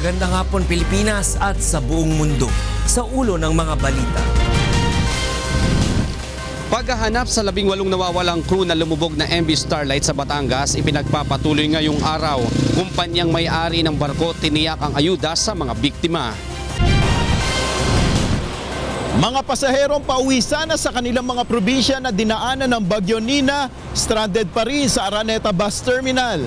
Magandang hapon Pilipinas at sa buong mundo. Sa ulo ng mga balita. Paghahanap sa 18 nawawalang crew na lumubog na MV Starlight sa Batangas, ipinagpapatuloy ngayong araw. Kumpanyang may-ari ng barko tiniyak ang ayuda sa mga biktima. Mga pasaherong pauwi sana sa kanilang mga probinsya na dinaanan ng Bagyo Nina, stranded pa rin sa Araneta Bus Terminal.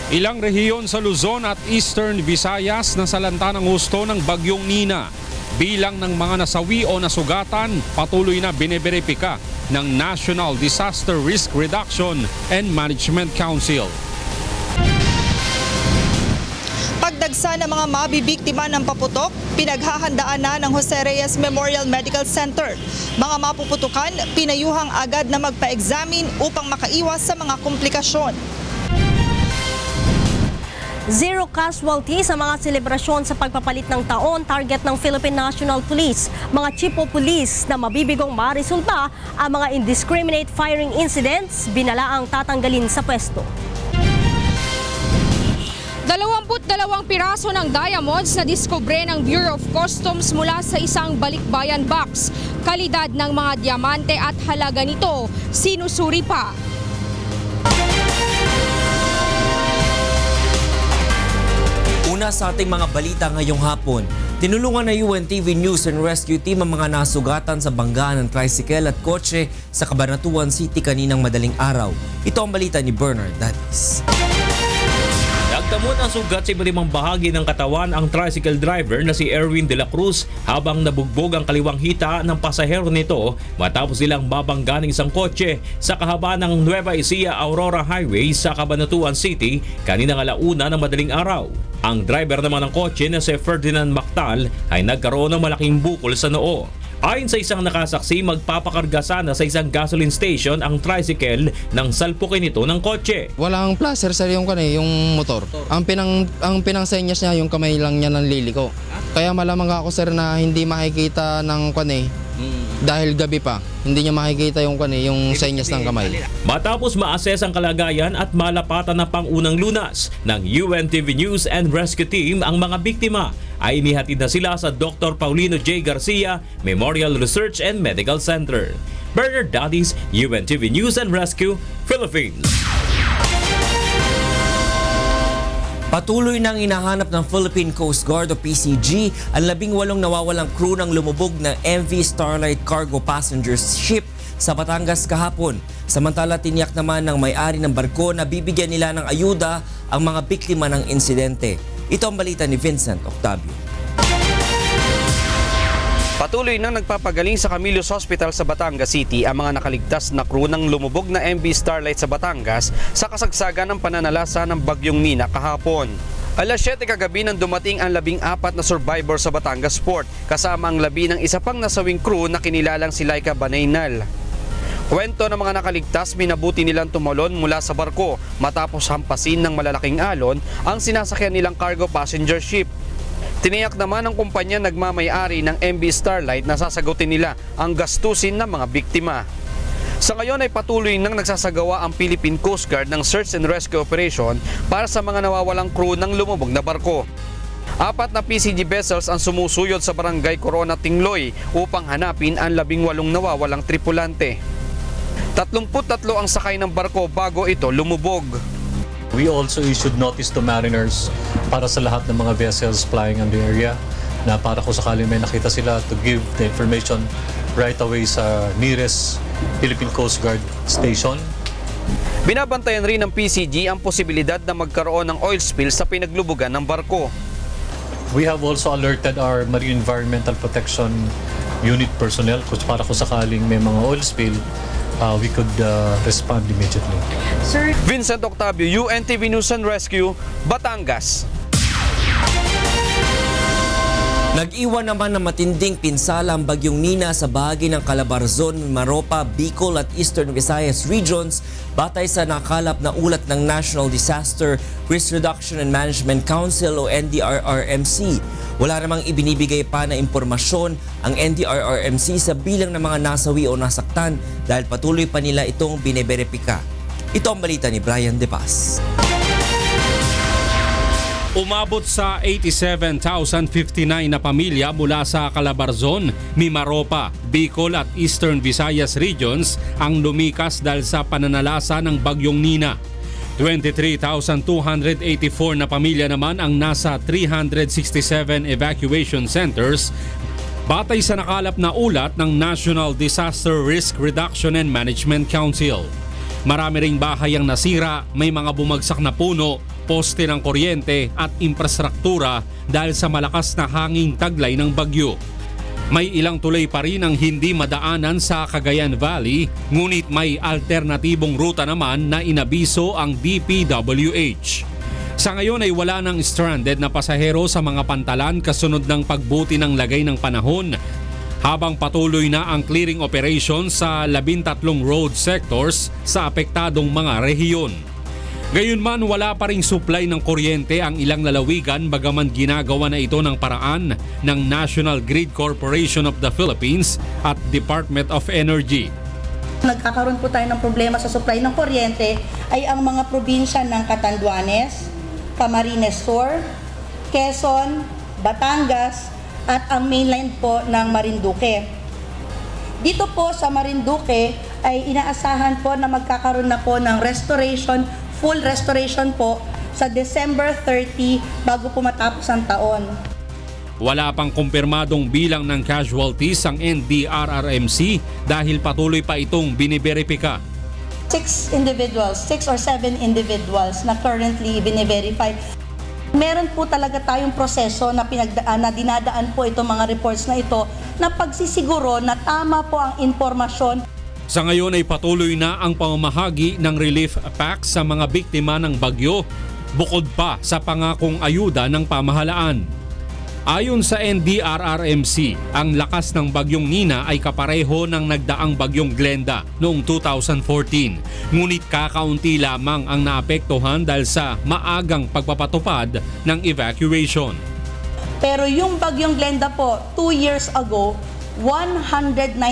Ilang rehiyon sa Luzon at Eastern Visayas na salanta ng husto ng Bagyong Nina. Bilang ng mga nasawi o nasugatan, patuloy na bineberipika ng National Disaster Risk Reduction and Management Council. Pagdagsa ng mga mabibiktima ng paputok, pinaghahandaan na ng Jose Reyes Memorial Medical Center. Mga mapuputukan, pinayuhang agad na magpa-examine upang makaiwas sa mga komplikasyon. Zero casualty sa mga selebrasyon sa pagpapalit ng taon, target ng Philippine National Police. Mga chief of police na mabibigong marisulta ang mga indiscriminate firing incidents, binalaang tatanggalin sa pwesto. 22 piraso ng diamonds na diskubre ng Bureau of Customs mula sa isang balikbayan box. Kalidad ng mga diamante at halaga nito sinusuri pa. Una sa ating mga balita ngayong hapon, tinulungan ng UNTV News and Rescue Team ang mga nasugatan sa banggaan ng tricycle at kotse sa Cabanatuan City kaninang madaling araw. Ito ang balita ni Bernard Dadis. Nagdamot ang sugat sa iba't ibang bahagi ng katawan ang tricycle driver na si Erwin de la Cruz habang nabugbog ang kaliwang hita ng pasahero nito matapos silang babangga ng isang kotse sa kahabaan ng Nueva Ecija Aurora Highway sa Cabanatuan City kaninang alauna ng madaling araw. Ang driver naman ng kotse na si Ferdinand Mactal ay nagkaroon ng malaking bukol sa noo. Ayon sa isang nakasaksi, magpapakarga sana sa isang gasoline station ang tricycle nang salpukin ito ng kotse. Walang placer sir yung motor. Ang pinangsenyas niya yung kamay lang niya ng liliko. Kaya malamang ako sir na hindi makikita ng dahil gabi pa. Hindi niya makikita yung senyas ng kamay. Matapos ma-assess ang kalagayan at malapatan na pangunang lunas ng UNTV News and Rescue Team ang mga biktima, ay inihatid na sila sa Dr. Paulino J. Garcia Memorial Research and Medical Center. Bernard Dadis, UNTV News and Rescue, Philippines. Patuloy nang inahanap ng Philippine Coast Guard o PCG ang 18 nawawalang crew ng lumubog na MV Starlight Cargo Passengers Ship sa Batangas kahapon. Samantala tiniyak naman ng may-ari ng barko na bibigyan nila ng ayuda ang mga biktima ng insidente. Ito ang balita ni Vincent Octavio. Patuloy nang nagpapagaling sa Camillus Hospital sa Batangas City ang mga nakaligtas na crew ng lumubog na MV Starlight sa Batangas sa kasagsagan ng pananalasa ng Bagyong Nina kahapon. Alas 7 kagabi nang dumating ang 14 na survivor sa Batangas Port kasama ang 11 ng isa pang nasawing crew na kinilalang si Laika Banaynal. Kwento ng mga nakaligtas, minabuti nilang tumalon mula sa barko matapos hampasin ng malalaking alon ang sinasakyan nilang cargo passenger ship. Tiniyak naman ng kumpanya nagmamay-ari ng MV Starlight na sasagutin nila ang gastusin ng mga biktima. Sa ngayon ay patuloy nang nagsasagawa ang Philippine Coast Guard ng search and rescue operation para sa mga nawawalang crew ng lumubog na barko. 4 na PCG vessels ang sumusuyod sa Barangay Corona Tingloy upang hanapin ang 18 nawawalang tripulante. 33 ang sakay ng barko bago ito lumubog. We also issued notice to mariners para sa lahat ng mga vessels flying on the area na para kung sakali may nakita sila to give the information right away sa nearest Philippine Coast Guard station. Binabantayan rin ng PCG ang posibilidad na magkaroon ng oil spill sa pinaglubugan ng barko. We have also alerted our Marine Environmental Protection Unit personnel para kung sakaling may mga oil spill, we could respond immediately. Sir Vincent Octavio, UNTV News and Rescue, Batangas. Nag-iwan naman ng matinding pinsala ang Bagyong Nina sa bahagi ng Calabarzon, Maropa, Bicol at Eastern Visayas regions batay sa nakalap na ulat ng National Disaster Risk Reduction and Management Council o NDRRMC. Wala namang ibinibigay pa na impormasyon ang NDRRMC sa bilang ng mga nasawi o nasaktan dahil patuloy pa nila itong bineberipika. Ito ang balita ni Brian De Paz. Umabot sa 87,059 na pamilya mula sa Calabarzon, Mimaropa, Bicol at Eastern Visayas regions ang lumikas dahil sa pananalasa ng Bagyong Nina. 23,284 na pamilya naman ang nasa 367 evacuation centers batay sa nakalap na ulat ng National Disaster Risk Reduction and Management Council. Marami ring bahay ang nasira, may mga bumagsak na puno, poste ng kuryente at infrastruktura dahil sa malakas na hanging taglay ng bagyo. May ilang tulay pa rin ang hindi madaanan sa Cagayan Valley, ngunit may alternatibong ruta naman na inabiso ang DPWH. Sa ngayon ay wala nang stranded na pasahero sa mga pantalan kasunod ng pagbuti ng lagay ng panahon, habang patuloy na ang clearing operation sa 13 road sectors sa apektadong mga rehiyon. Gayunman, wala pa ring supply ng kuryente ang ilang lalawigan bagaman ginagawa na ito ng paraan ng National Grid Corporation of the Philippines at Department of Energy. Nagkakaroon po tayo ng problema sa supply ng kuryente ay ang mga probinsya ng Catanduanes, Camarines Sur, Quezon, Batangas at ang mainland po ng Marinduque. Dito po sa Marinduque ay inaasahan po na magkakaroon na po ng full restoration po sa December 30 bago po matapos ang taon. Wala pang kumpirmadong bilang ng casualties ang NDRRMC dahil patuloy pa itong biniberipika. 6 or 7 individuals na currently biniverify. Meron po talaga tayong proseso na dinadaan po itong mga reports na ito na pagsisiguro na tama po ang impormasyon. Sa ngayon ay patuloy na ang pamamahagi ng relief packs sa mga biktima ng bagyo, bukod pa sa pangakong ayuda ng pamahalaan. Ayon sa NDRRMC, ang lakas ng Bagyong Nina ay kapareho ng nagdaang Bagyong Glenda noong 2014. Ngunit kakaunti lamang ang naapektuhan dahil sa maagang pagpapatupad ng evacuation. Pero yung Bagyong Glenda po, 2 years ago, 195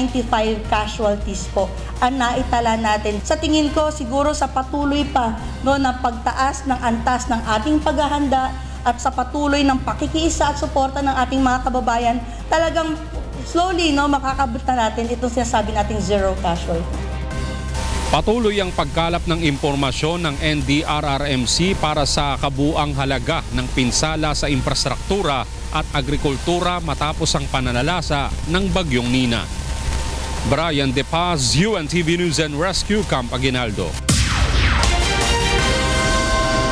casualties po ang naitala natin. Sa tingin ko siguro sa patuloy pa na pagtaas ng antas ng ating paghahanda at sa patuloy ng pakikiisa at suporta ng ating mga kababayan, talagang slowly makakabot na natin itong sinasabi nating zero casualty. Patuloy ang pagkalap ng impormasyon ng NDRRMC para sa kabuang halaga ng pinsala sa infrastruktura at agrikultura matapos ang pananalasa ng Bagyong Nina. Brian De Paz, UNTV News and Rescue, Camp Aguinaldo.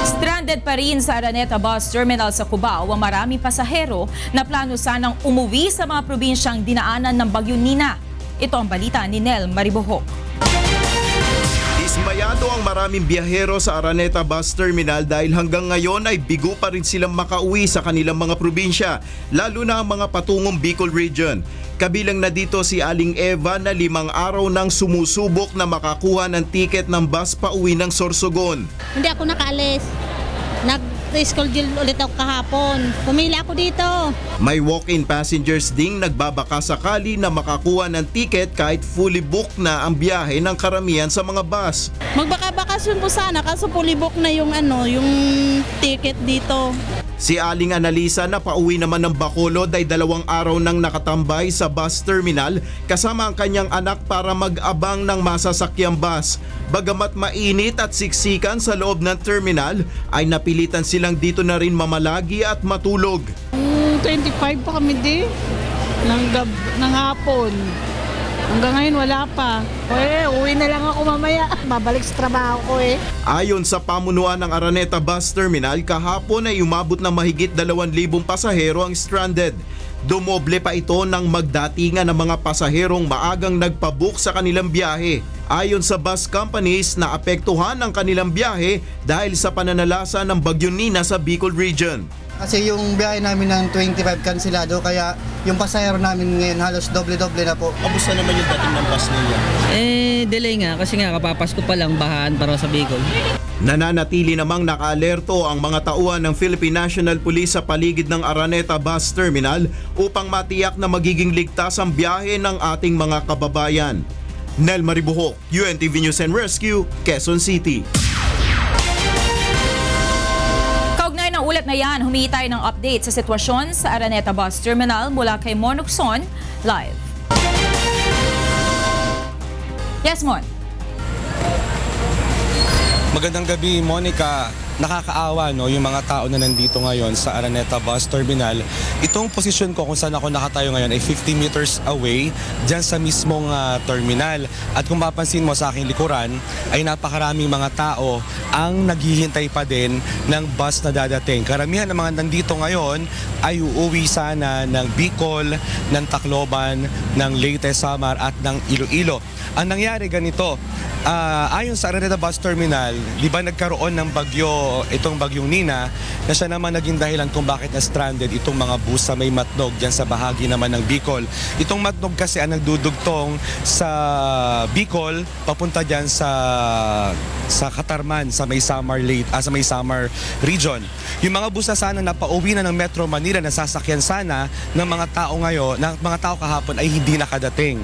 Stranded pa rin sa Araneta Bus Terminal sa Cubao ang maraming pasahero na plano sanang umuwi sa mga probinsyang dinaanan ng Bagyong Nina. Ito ang balita ni Nel Maribohok. Dismayado ang maraming biyahero sa Araneta Bus Terminal dahil hanggang ngayon ay bigo pa rin silang makauwi sa kanilang mga probinsya, lalo na ang mga patungong Bicol Region. Kabilang na dito si Aling Eva na 5 araw nang sumusubok na makakuha ng tiket ng bus pauwi ng Sorsogon. Hindi ako nakaalis. Nag-reschedule ulit ako kahapon. Pumili ako dito. May walk-in passengers ding nagbabaka sakali na makakuha ng tiket kahit fully booked na ang biyahe ng karamihan sa mga bus. Magbaka-bakasyon po sana kaso fully booked na yung ticket dito. Si Aling Analisa na pauwi naman ng Bacolod ay 2 araw nang nakatambay sa bus terminal kasama ang kanyang anak para mag-abang ng masasakyang bus. Bagamat mainit at siksikan sa loob ng terminal, ay napilitan silang dito na rin mamalagi at matulog. 25 pa kami ng hapon. Hanggang ngayon wala pa. Uwi na lang ako mamaya. Babalik sa trabaho ko Ayon sa pamunuan ng Araneta Bus Terminal, kahapon ay umabot na mahigit 2,000 pasahero ang stranded. Dumoble pa ito ng magdatingan ng mga pasaherong maagang nagpabook sa kanilang biyahe. Ayon sa bus companies, naapektuhan ang kanilang biyahe dahil sa pananalasa ng Bagyong Nina sa Bicol Region. Kasi yung biyahe namin ng 25 kansilado, kaya yung pasahero namin ngayon halos doble-doble na po. Kamusta naman yung dating ng bus niya? Delay nga kasi nga kapapasko pa lang bahaan para sa Bicol. Nananatili namang naka-alerto ang mga tauhan ng Philippine National Police sa paligid ng Araneta Bus Terminal upang matiyak na magiging ligtas ang biyahe ng ating mga kababayan. Nel Maribohok, UNTV News and Rescue, Quezon City. Kaugnay ng ulat Kaugnay na yan, humingi tayo ng update sa sitwasyon sa Araneta Bus Terminal mula kay Mon Locson, live. Yes, Mon. Magandang gabi, Monica. Nakakaawa yung mga tao na nandito ngayon sa Araneta Bus Terminal. Itong posisyon ko kung saan ako nakatayo ngayon ay 50 meters away dyan sa mismong terminal. At kung mapansin mo sa aking likuran ay napakaraming mga tao ang naghihintay pa din ng bus na dadating. Karamihan ng mga nandito ngayon ay uuwi sana ng Bicol, ng Tacloban, ng Leyte, Samar at ng Iloilo. Ang nangyari ganito, ayon sa Araneta Bus Terminal, di ba nagkaroon ng bagyo, itong bagyong Nina, na siya naman naging dahilan kung bakit na-stranded itong mga bus sa may Matnog dyan sa bahagi naman ng Bicol. Itong Matnog kasi ang nagdudugtong sa Bicol papunta dyan sa Katarman, sa may Samar sa may Samar region. Yung mga bus na sana na pauwi na ng Metro Manila na sasakyan sana ng mga tao ngayon, ng mga tao kahapon ay hindi nakadating.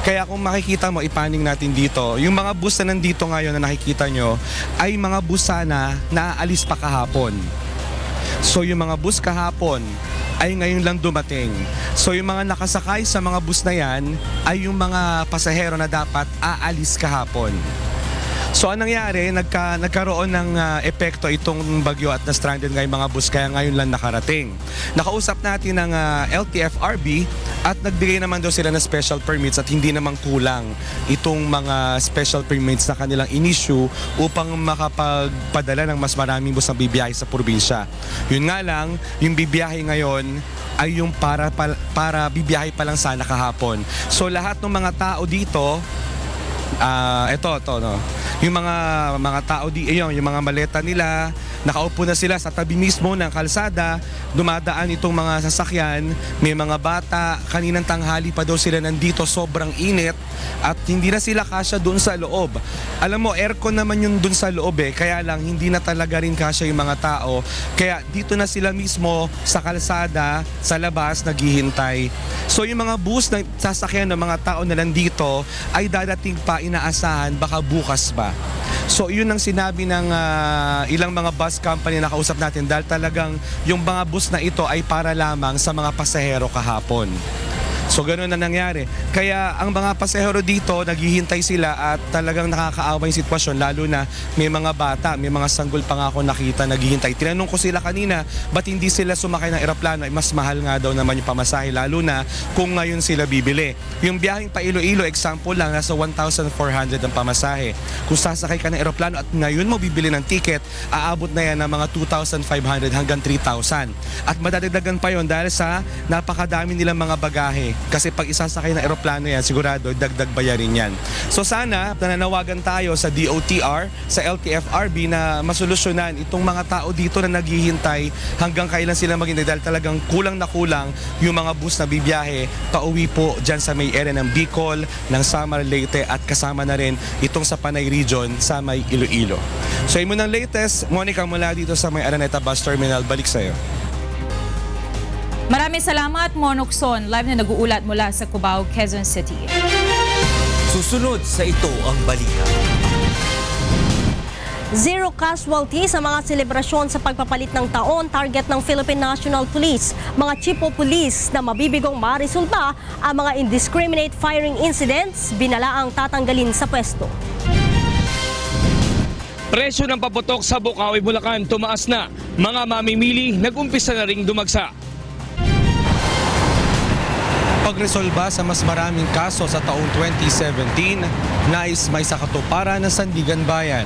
Kaya kung makikita mo, ipaning natin dito, yung mga bus na nandito ngayon na nakikita nyo ay mga bus sana na aalis pa kahapon. So yung mga bus kahapon ay ngayon lang dumating. So yung mga nakasakay sa mga bus na yan ay yung mga pasahero na dapat aalis kahapon. So anong nangyari, nagkaroon ng epekto itong bagyo at na-stranded nga yung mga bus kaya ngayon lang nakarating. Nakausap natin ng LTFRB at nagbigay naman daw sila ng special permits at hindi naman kulang itong mga special permits na kanilang in-issue upang makapagpadala ng mas maraming bus na bibiyahe sa probinsya. Yun nga lang, yung bibiyahe ngayon ay yung para bibiyahe pa lang sana kahapon. So lahat ng mga tao dito, yung mga tao yung mga maleta nila, nakaupo na sila sa tabi mismo ng kalsada, dumadaan itong mga sasakyan, may mga bata, kaninang tanghali pa daw sila nandito, sobrang init at hindi na sila kasya doon sa loob. Alam mo, aircon naman yun doon sa loob kaya lang hindi na talaga rin kasya yung mga tao, kaya dito na sila mismo sa kalsada, sa labas, naghihintay. So yung mga bus na sasakyan ng mga tao na nandito ay dadating pa, inaasahan, baka bukas ba. So yun ang sinabi ng ilang mga bus company na kausap natin dahil talagang yung mga bus na ito ay para lamang sa mga pasahero kahapon. So ganoon na nangyari. Kaya ang mga pasahero dito, naghihintay sila at talagang nakakaawa yung sitwasyon, lalo na may mga bata, may mga sanggol pa nga ako nakita naghihintay. Tinanong ko sila kanina, ba't hindi sila sumakay ng eroplano? Ay mas mahal nga daw naman yung pamasahe, lalo na kung ngayon sila bibili. Yung biyaheng pa Iloilo, example lang, nasa 1,400 ang pamasahe. Kung sasakay ka ng eroplano at ngayon mo bibili ng ticket, aabot na yan ng mga 2,500 hanggang 3,000. At madadagdagan pa yon dahil sa napakadami nilang mga bagahe. Kasi pag isasakay na eroplano yan, sigurado dagdag bayarin yan. So sana nananawagan tayo sa DOTR, sa LTFRB na masolusyonan itong mga tao dito na naghihintay hanggang kailan sila maghintay dahil talagang kulang na kulang yung mga bus na bibiyahe pauwi po dyan sa may area ng Bicol, ng Samar, Leyte at kasama na rin itong sa Panay region sa may Iloilo. So yun mo ng latest, Monica, mula dito sa may Araneta Bus Terminal, balik sa'yo. Maraming salamat, Mon Locson, live na nag-uulat mula sa Cubao, Quezon City. Susunod sa ito ang balita. Zero casualty sa mga selebrasyon sa pagpapalit ng taon, target ng Philippine National Police. Mga chief of police na mabibigong marisulta ang mga indiscriminate firing incidents, binalaang tatanggalin sa pwesto. Presyo ng paputok sa Bukawi, Bulacan tumaas na. Mga mamimili nag-umpisa na ring dumagsa. Pagresolba sa mas maraming kaso sa taong 2017, nais may sakatuparan ng Sandigan Bayan.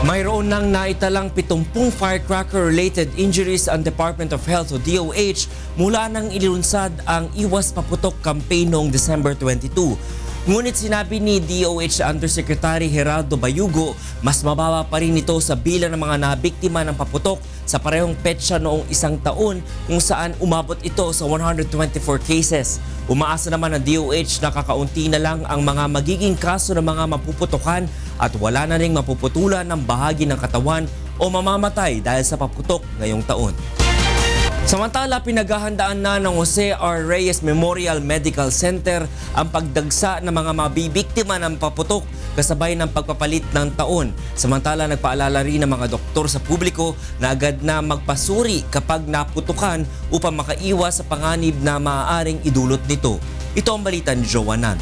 Mayroon nang naitalang 70 firecracker-related injuries ang Department of Health o DOH mula nang ililunsad ang Iwas Paputok campaign noong December 22. Ngunit sinabi ni DOH Undersecretary Geraldo Bayugo, mas mababa pa rin ito sa bilang ng mga nabiktima ng paputok sa parehong petsa noong isang taon kung saan umabot ito sa 124 cases. Umaasa naman ang DOH na kakaunti na lang ang mga magiging kaso ng mga mapuputukan at wala na ring mapuputulan ng bahagi ng katawan o mamamatay dahil sa paputok ngayong taon. Samantala, pinaghahandaan na ng Jose R. Reyes Memorial Medical Center ang pagdagsa ng mga mabibiktima ng paputok kasabay ng pagpapalit ng taon. Samantala, nagpaalala rin ng mga doktor sa publiko na agad na magpasuri kapag naputukan upang makaiwas sa panganib na maaaring idulot nito. Ito ang balita ni Joanan.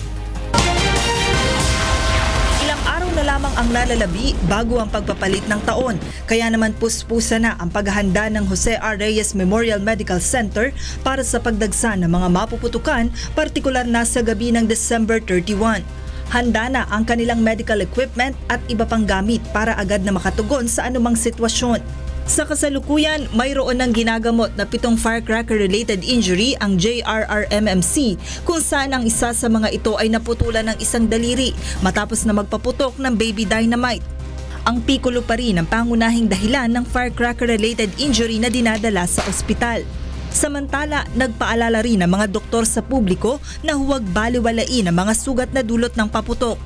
Na lamang ang nalalabi bago ang pagpapalit ng taon. Kaya naman puspusa na ang paghahanda ng Jose R. Reyes Memorial Medical Center para sa pagdagsa ng mga mapuputukan, partikular na sa gabi ng December 31. Handa na ang kanilang medical equipment at iba pang gamit para agad na makatugon sa anumang sitwasyon. Sa kasalukuyan, mayroon ng ginagamot na 7 firecracker-related injury ang JRRMMC kung saan ang isa sa mga ito ay naputulan ng isang daliri matapos na magpaputok ng baby dynamite. Ang Piccolo pa rin ang pangunahing dahilan ng firecracker-related injury na dinadala sa ospital. Samantala, nagpaalala rin ang mga doktor sa publiko na huwag baliwalain ang mga sugat na dulot ng paputok.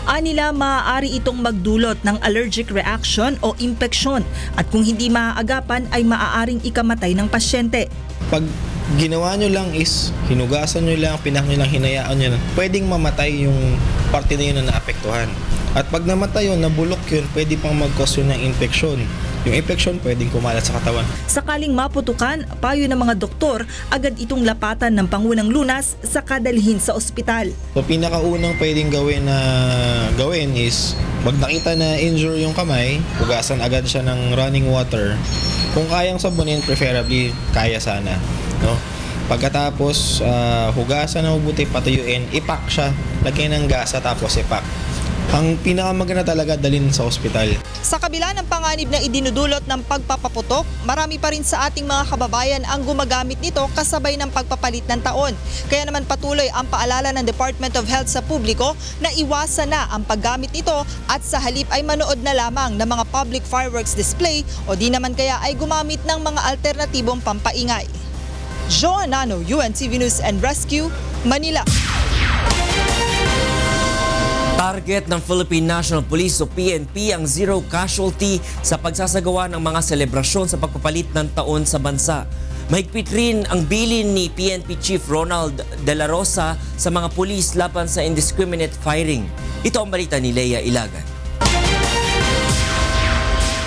Anila, maaari itong magdulot ng allergic reaction o impeksyon at kung hindi maaagapan ay maaaring ikamatay ng pasyente. Pag ginawa nyo lang is hinugasan nyo lang, pinak nyo lang, hinayaan nyo lang, pwedeng mamatay yung parte na yun na naapektuhan. At pag namatay yun, nabulok yun, pwede pang mag-cause yun ng infeksyon. Yung infeksyon pwedeng kumalat sa katawan. Sakaling maputukan, payo ng mga doktor, agad itong lapatan ng pangunang lunas sa kadalhin sa ospital. So pinakaunang pwedeng gawin is pag nakita na injure yung kamay, hugasan agad siya ng running water. Kung kayang sabunin, preferably kaya sana. No? Pagkatapos, hugasan na mabuti, patuyuin, ipak siya, lagyan ng gasa tapos ipak. Ang pinakamaganda talaga dalhin sa ospital. Sa kabila ng panganib na idinudulot ng pagpapaputok, marami pa rin sa ating mga kababayan ang gumagamit nito kasabay ng pagpapalit ng taon. Kaya naman patuloy ang paalala ng Department of Health sa publiko na iwasan na ang paggamit nito at sa halip ay manood na lamang ng mga public fireworks display o di naman kaya ay gumamit ng mga alternatibong pampaingay. Joanna Nano, UNTV News and Rescue, Manila. Target ng Philippine National Police o PNP ang zero casualty sa pagsasagawa ng mga selebrasyon sa pagpapalit ng taon sa bansa. Mahigpit rin ang bilin ni PNP Chief Ronald De La Rosa sa mga pulis laban sa indiscriminate firing. Ito ang balita ni Leia Ilagan.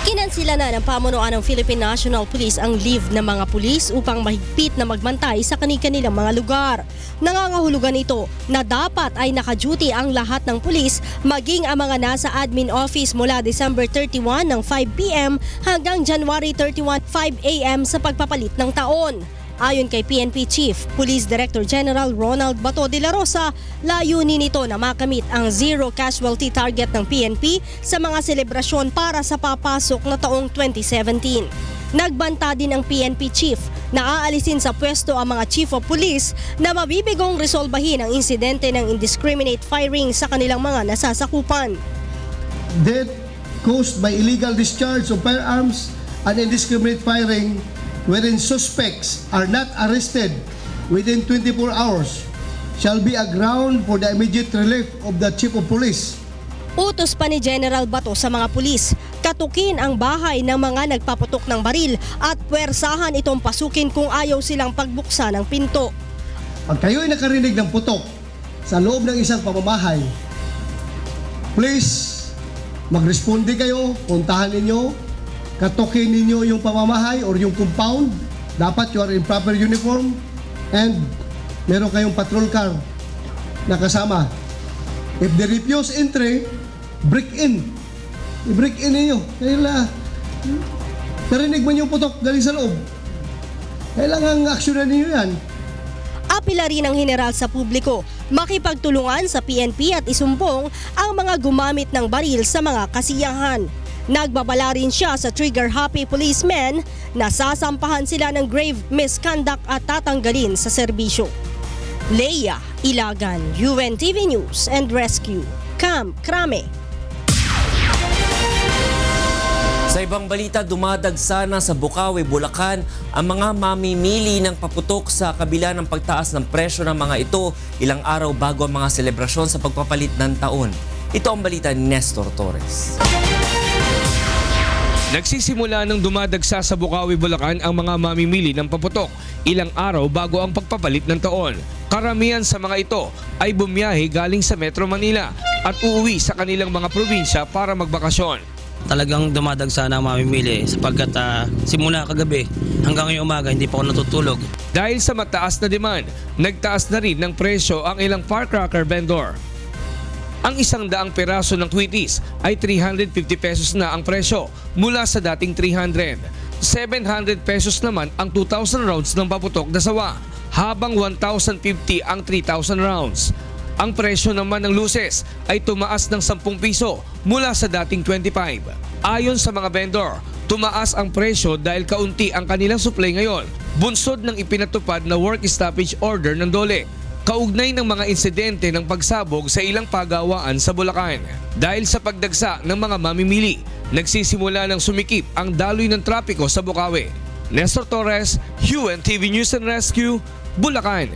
Kinansila na ng pamunuan ng Philippine National Police ang leave ng mga pulis upang mahigpit na magbantay sa kanilang mga lugar. Nangangahulugan ito na dapat ay naka-duty ang lahat ng pulis maging ang mga nasa admin office mula December 31 ng 5 p.m. hanggang January 31, 5 a.m. sa pagpapalit ng taon. Ayon kay PNP Chief Police Director General Ronald Bato de la Rosa, layunin nito na makamit ang zero casualty target ng PNP sa mga selebrasyon para sa papasok na taong 2017. Nagbanta din ang PNP Chief na aalisin sa pwesto ang mga Chief of Police na mabibigong resolbahin ang insidente ng indiscriminate firing sa kanilang mga nasasakupan. Death caused by illegal discharge of firearms and indiscriminate firing wherein suspects are not arrested within 24 hours shall be a ground for the immediate relief of the Chief of Police. Utos pa ni General Bato sa mga pulis, katukin ang bahay ng mga nagpaputok ng baril at puwersahan itong pasukin kung ayaw silang pagbuksan ng pinto. Pag kayo'y nakarinig ng putok sa loob ng isang pamamahay, please magresponde kayo, puntahan ninyo, katukin ninyo yung pamamahay or yung compound. Dapat you are in proper uniform and meron kayong patrol car na kasama. If they refuse entry, break in. I-break in ninyo. Kailangan narinig mo yung putok galing sa loob. Kailangan aksyonan ninyo yan. Apila rin ng general sa publiko, makipagtulungan sa PNP at isumbong ang mga gumamit ng baril sa mga kasiyahan. Nagbabala rin siya sa trigger-happy policemen na sasampahan sila ng grave misconduct at tatanggalin sa serbisyo. Leia Ilagan, UNTV News and Rescue, Camp Crame. Sa ibang balita, dumadagsa na sa Bukawi, Bulacan ang mga mamimili ng paputok sa kabila ng pagtaas ng presyo ng mga ito ilang araw bago ang mga selebrasyon sa pagpapalit ng taon. Ito ang balita ni Nestor Torres. Nagsisimula ng dumadagsa sa Bukawi, Bulacan ang mga mamimili ng paputok ilang araw bago ang pagpapalit ng taon. Karamihan sa mga ito ay bumiyahe galing sa Metro Manila at uuwi sa kanilang mga probinsya para magbakasyon. Talagang dumadagsa na mamimili sapagkat simula kagabi hanggang ngayong umaga hindi pa ako natutulog. Dahil sa mataas na demand, nagtaas na rin ng presyo ang ilang firecracker vendor. Ang 100 peraso ng Tweeties ay 350 pesos na ang presyo mula sa dating 300. 700 pesos naman ang 2,000 rounds ng paputok na sawa, habang 1,050 ang 3,000 rounds. Ang presyo naman ng luces ay tumaas ng 10 piso mula sa dating 25. Ayon sa mga vendor, tumaas ang presyo dahil kaunti ang kanilang supply ngayon, bunsod ng ipinatupad na work stoppage order ng DOLE. Kaugnay ng mga insidente ng pagsabog sa ilang pagawaan sa Bulacan. Dahil sa pagdagsa ng mga mamimili, nagsisimula ng sumikip ang daloy ng trapiko sa Bukawi. Nestor Torres, UNTV News and Rescue, Bulacan.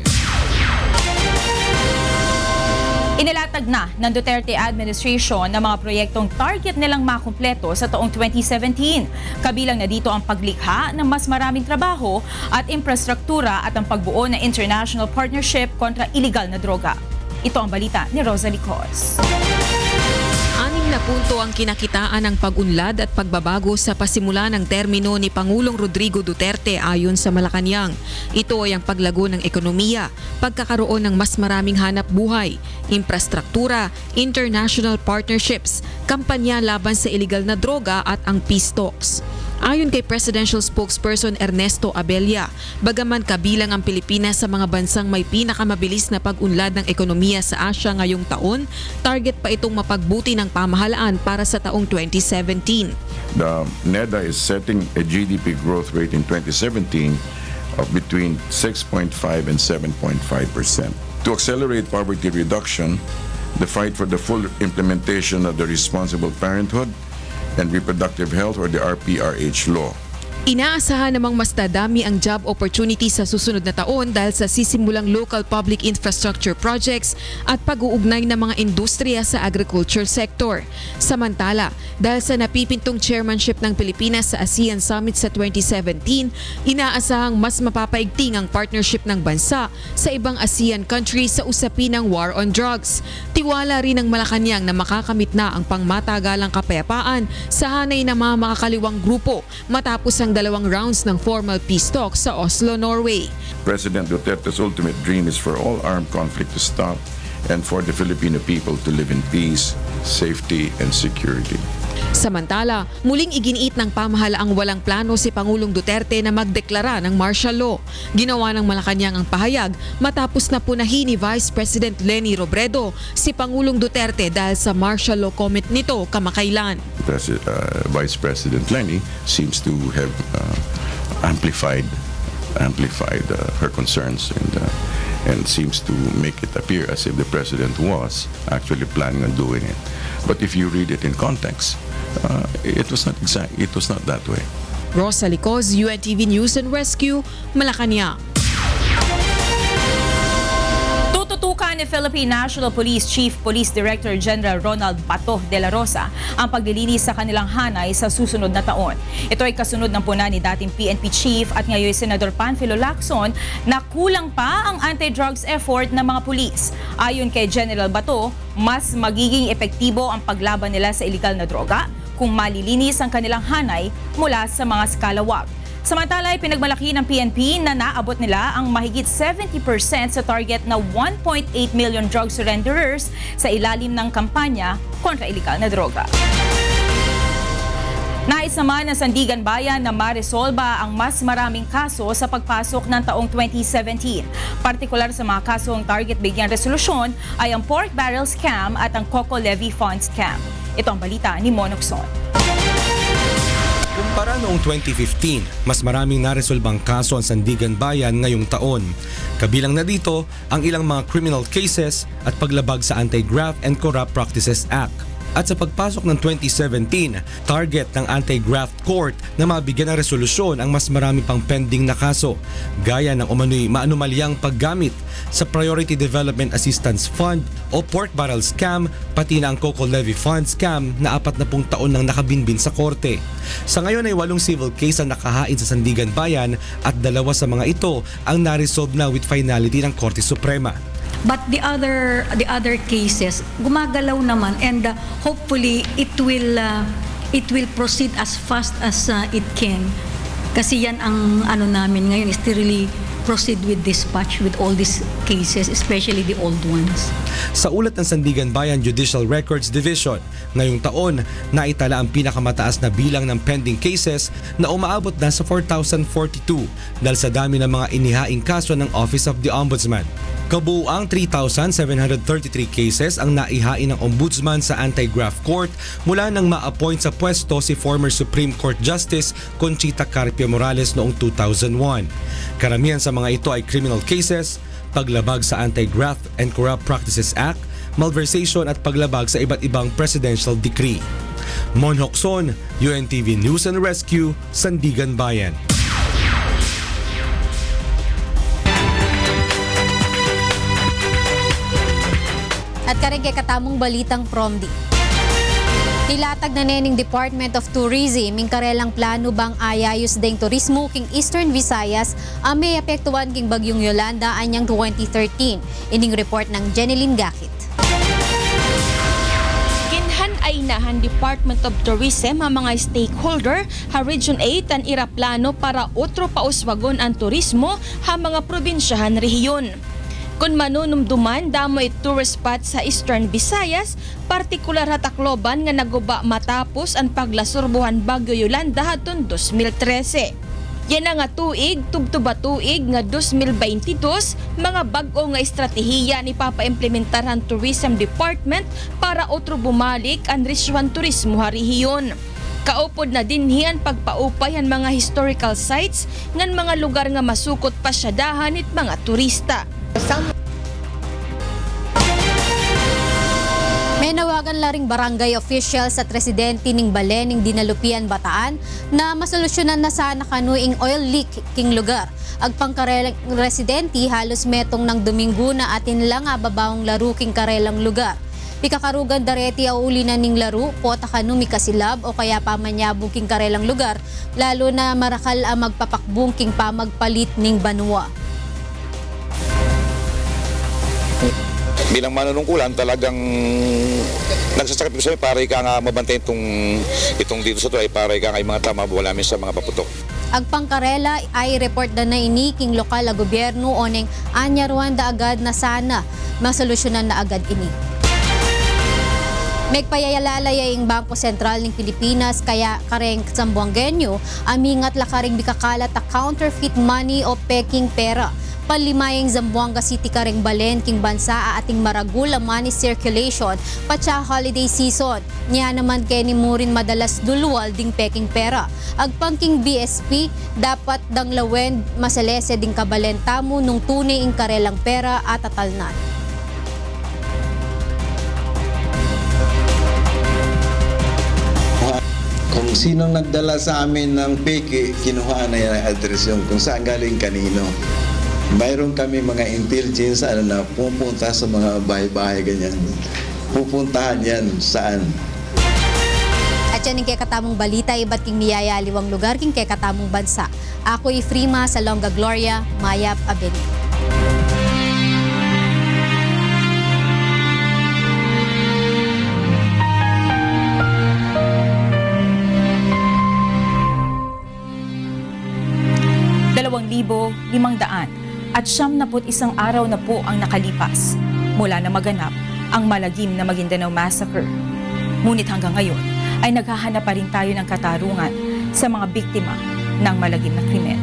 Inilatag na ng Duterte administration na mga proyektong target nilang makumpleto sa taong 2017. Kabilang na dito ang paglikha ng mas maraming trabaho at infrastruktura at ang pagbuo ng international partnership kontra illegal na droga. Ito ang balita ni Rosalie Cos. 6 na punto ang kinakitaan ng pag-unlad at pagbabago sa pasimula ng termino ni Pangulong Rodrigo Duterte ayon sa Malacanang. Ito ay ang paglago ng ekonomiya, pagkakaroon ng mas maraming hanap buhay, infrastruktura, international partnerships, kampanya laban sa illegal na droga at ang peace talks. Ayon kay Presidential Spokesperson Ernesto Abella, bagaman kabilang ang Pilipinas sa mga bansang may pinakamabilis na pag-unlad ng ekonomiya sa Asia ngayong taon, target pa itong mapagbuti ng pamahalaan para sa taong 2017. The NEDA is setting a GDP growth rate in 2017 of between 6.5 and 7.5%. To accelerate poverty reduction, the fight for the full implementation of the Responsible Parenthood and Reproductive Health or the RPRH law. Inaasahan namang mas dadami ang job opportunities sa susunod na taon dahil sa sisimulang local public infrastructure projects at pag-uugnay ng mga industriya sa agriculture sector. Samantala, dahil sa napipintong chairmanship ng Pilipinas sa ASEAN Summit sa 2017, inaasahang mas mapapaigting ang partnership ng bansa sa ibang ASEAN countries sa usapin ng war on drugs. Tiwala rin ng Malacanang na makakamit na ang pangmatagalang kapayapaan sa hanay ng mga makakaliwang grupo matapos ang 2 rounds ng formal peace talks sa Oslo, Norway. President Duterte's ultimate dream is for all armed conflict to stop and for the Filipino people to live in peace, safety, and security. Samantala, muling iginiit ng pamahalaang walang plano si Pangulong Duterte na magdeklara ng martial law. Ginawa ng Malacanang ang pahayag matapos na punahin ni Vice President Leni Robredo si Pangulong Duterte dahil sa martial law comment nito kamakailan. Vice President Leni seems to have amplified her concerns and seems to make it appear as if the President was actually planning on doing it. But if you read it in context, it was not that way. Rosalie Cos, UNTV News and Rescue, Malacanang. Tututukan ni Philippine National Police Chief Police Director General Ronald Bato de la Rosa ang paglilinis sa kanilang hanay sa susunod na taon. Ito ay kasunod ng puna ni dating PNP Chief at ngayon Senador Panfilo Lacson na kulang pa ang anti-drugs effort ng mga pulis. Ayon kay General Bato, mas magiging epektibo ang paglaban nila sa iligal na droga kung malilinis ang kanilang hanay mula sa mga skalawag. Samantala ay pinagmalaki ng PNP na naabot nila ang mahigit 70% sa target na 1.8 million drug surrenderers sa ilalim ng kampanya kontra iligal na droga. Nais naman ng Sandigan Bayan na maresolba ang mas maraming kaso sa pagpasok ng taong 2017. Partikular sa mga kasong target bigyang resolusyon ay ang pork barrel scam at ang Coco Levy Fund scam. Ito ang balita ni Monokson. Kumpara noong 2015, mas maraming naresolbang kaso ang Sandigan Bayan ngayong taon. Kabilang na dito ang ilang mga criminal cases at paglabag sa Anti-Graft and Corrupt Practices Act. At sa pagpasok ng 2017, target ng Anti-Graft Court na mabigyan ng resolusyon ang mas marami pang pending na kaso, gaya ng umano'y maanumalyang paggamit sa Priority Development Assistance Fund o pork barrel scam, pati na ang Coco Levy Fund scam na 40 taon nang nakabinbin sa korte. Sa ngayon ay 8 civil case ang nakahain sa Sandigan Bayan at 2 sa mga ito ang naresolve na with finality ng Korte Suprema. But the other cases gumagalaw naman, and hopefully it will proceed as fast as it can. Kasi yan ang ano namin ngayon is to really proceed with dispatch with all these cases, especially the old ones. Sa ulat ng Sandigan Bayan Judicial Records Division, ngayong taon, naitala ang pinakamataas na bilang ng pending cases na umaabot na sa 4,042 dahil sa dami ng mga inihaing kaso ng Office of the Ombudsman. Kabuuang 3,733 cases ang naihain ng Ombudsman sa Anti-Graft Court mula nang ma-appoint sa pwesto si former Supreme Court Justice Conchita Carpio Morales noong 2001. Karamihan sa mga ito ay criminal cases, paglabag sa Anti-Graft and Corrupt Practices Act, malversation at paglabag sa iba't ibang presidential decree. Mon Hokson, UNTV News and Rescue, Sandigan Bayan. At kareng kay katamong balitang PROMDI. Nilatag na nening Department of Tourism ing karelang plano bang ayayos ding turismo king Eastern Visayas ang may apektuhan king bagyong Yolanda anyang 2013. Ining report ng Jeneline Gakit. Ay nahan Department of Tourism ang mga stakeholder ha Region 8 ang iraplano para otro pauswagon ang turismo ha mga probinsyahan rehiyon. Kung manunumduman damoy tourist spot sa Eastern Visayas, partikular ha Tacloban nga naguba matapos ang paglasurbuhan Bagyo Yolanda hatong 2013. Yan nga tuig, tubtuba tuig nga 2022, mga bag-o nga estratehiya ni papa-implementar ang Tourism Department para otro bumalik ang risyuhan turismo ha rehiyon. Kaupod na dinhi ang pagpaupay ang mga historical sites ngan mga lugar nga masukot pasyadahan it mga turista. May nawagan laring barangay officials at residente ning Balen ning Dinalupian, Bataan na masolusyonan na sana kanuing oil leak king lugar. Agpangkarelang residente halos metong ng Domingo na atin lang babawang laro king karelang lugar. Pikakarugan dareti uli na ning laro pota kanumi kasilab o kaya pamanyabong king karelang lugar lalo na marakal ang magpapakbong king pamagpalit ning banwa. Bilang manunungkulan talagang nagsasakit ko sa para ika nga mabantay itong dito sa to ay para ika nga mga tama wala min sa mga paputok. Agpangkarela ay report na ini king lokal na gobyerno oneng anyaruan da agad na sana masolusyonan na agad ini. Megpayayalalay ang Bangko Sentral ng Pilipinas kaya kareng Sambuangenyo amingat lakaring bikakalat ta counterfeit money o peking pera. Palimayang Zamboanga City kareng Balen king bansa ating maragula money circulation patsa holiday season. Niya naman kay ni Murin madalas dulwal ding peking pera. Agpangking BSP dapat dang lawen masalese ding kabalen tamo nung tunay ing karelang pera at atalnan. Kung sinong nagdala sa amin ng peke, kinuha na yung address yung kung saan galing kanino. Mayroon kami mga intelligence na pupunta sa mga bahay-bahay ganyan. Pupuntahan yan saan. At yan yung kaya katamong balita, iba't king niyayaliwang lugar king kaya katamong bansa. Ako Ifrima sa Longga Gloria, Mayap Avenue. at 71 araw na po ang nakalipas mula na maganap ang malagim na Maguindanao Massacre. Ngunit hanggang ngayon ay naghahanap pa rin tayo ng katarungan sa mga biktima ng malagim na krimen.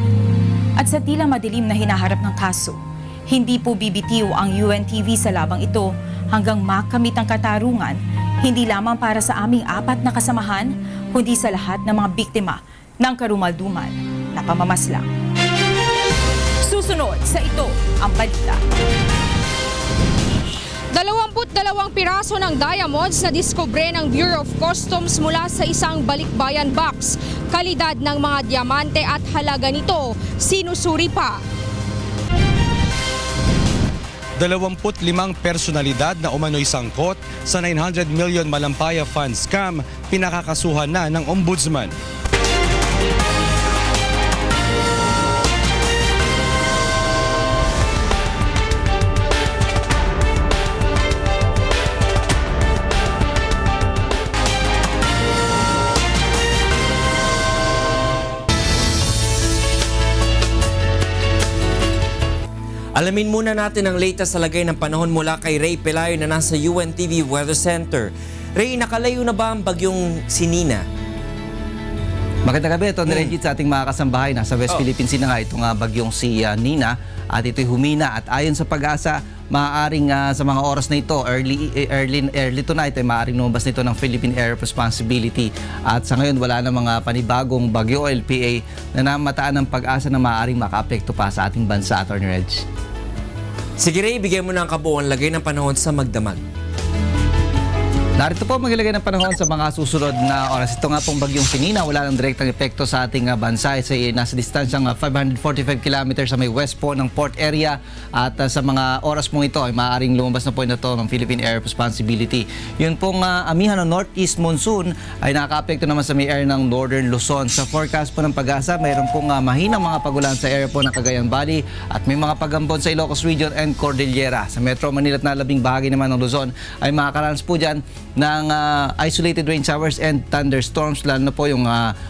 At sa tila madilim na hinaharap ng kaso, hindi po bibitiw ang UNTV sa labang ito hanggang makamit ang katarungan, hindi lamang para sa aming 4 na kasamahan, kundi sa lahat ng mga biktima ng karumal-dumal na pamamaslang. Susunod sa ito ang balita. 22 piraso ng diamonds na diskubre ng Bureau of Customs mula sa isang balikbayan box. Kalidad ng mga diamante at halaga nito sinusuri pa. 25 personalidad na umano'y sangkot sa 900 million Malampaya Fund scam pinakakasuhan na ng Ombudsman. Alamin muna natin ang latest sa lagay ng panahon mula kay Ray Pelayo na nasa UNTV Weather Center. Ray, nakalayo na ba ang bagyong si Nina? Magandang gabi, Tony Regit sa ating mga kasambahay. Nasa West Philippines na nga itong bagyong si Nina at ito'y humina at ayon sa Pag-asa, maaaring sa mga oras na ito, early tonight ay maaaring lumabas nito ng Philippine Area of Responsibility. At sa ngayon wala na mga panibagong bagyo o LPA na namataan ng Pag-asa na maaaring makaapekto pa sa ating bansa, Tony Reg. Sige Ray, bigyan mo na ang kabuuan lagay ng panahon sa Magdamag. Narito po maglagay ng panahon sa mga susunod na oras. Ito nga pong bagyong si Nina, wala ng direktang epekto sa ating bansa. Nasa distansyang 545 kilometers sa may west po ng port area. At sa mga oras pong ito ay maaaring lumabas na po ito ng Philippine Area of Responsibility. Yun pong amihan ng northeast monsoon ay nakaka-apekto naman sa may area ng northern Luzon. Sa forecast po ng Pag-asa, mayroon pong mahinang mga pagulan sa area po ng Cagayan Valley at may mga pagambon sa Ilocos Region and Cordillera. Sa Metro Manila at nalabing bahagi naman ng Luzon ay makakaranas po dyan ng isolated rain showers and thunderstorms, lalo na po yung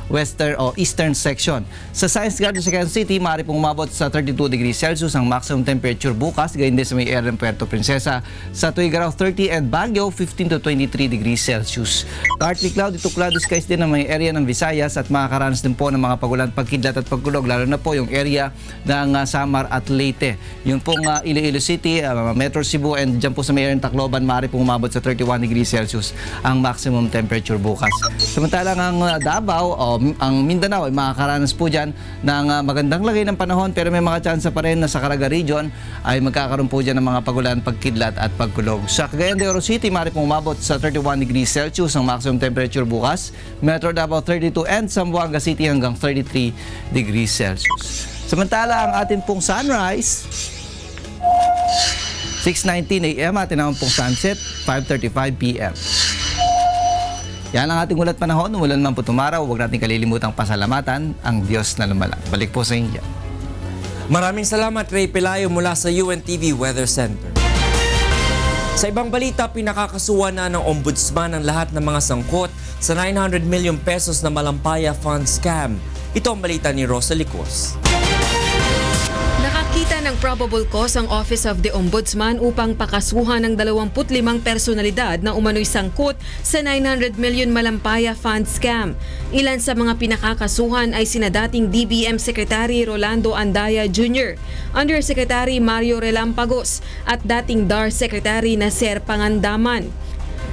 western o eastern section. Sa Science Garden sa Quezon City, maaari pong umabot sa 32 degrees Celsius ang maximum temperature bukas, gayon din sa may area ng Puerto Princesa. Sa Tuigaraw 30 and Baguio, 15 to 23 degrees Celsius. Partly cloudy to cloudy skies din ang may area ng Visayas at makakaranas din po ng mga pagulan, pagkidlat at pagkulog, lalo na po yung area ng Samar at Leyte. Yung pong Iloilo City, Metro Cebu and dyan po sa may area ng Tacloban, maaari pong umabot sa 31 degrees Celsius ang maximum temperature bukas. Samantalang ang Davao o ang Mindanao ay makakaranas po dyan ng magandang lagay ng panahon, pero may mga tsansa pa rin na sa Caraga Region ay magkakaroon po dyan ng mga pagulan, pagkidlat at pagkulog. Sa Cagayan de Oro City, maaari pong umabot sa 31 degrees Celsius ang maximum temperature bukas. Metro Davao 32 and Zamboanga City hanggang 33 degrees Celsius. Samantala ang atin pong sunrise 6:19 AM at tinawag pong sunset 5:35 PM. Yan ang ating ulat panahon. Umulan man po tumaraw, huwag natin kalilimutang pasalamatan ang Diyos na lumala. Balik po sa inyo. Maraming salamat Ray Pelayo mula sa UNTV Weather Center. Sa ibang balita, pinakakasuhan na ng Ombudsman ang lahat ng mga sangkot sa 900 million pesos na Malampaya Fund scam. Ito ang balita ni Rosa Licos. Nakakita ng probable cause ang Office of the Ombudsman upang pakasuhan ng 25 personalidad na umano'y sangkot sa 900 million Malampaya Fund scam. Ilan sa mga pinakakasuhan ay sina dating DBM Secretary Rolando Andaya Jr., Undersecretary Mario Relampagos at dating DAR Secretary Naser Pangandaman.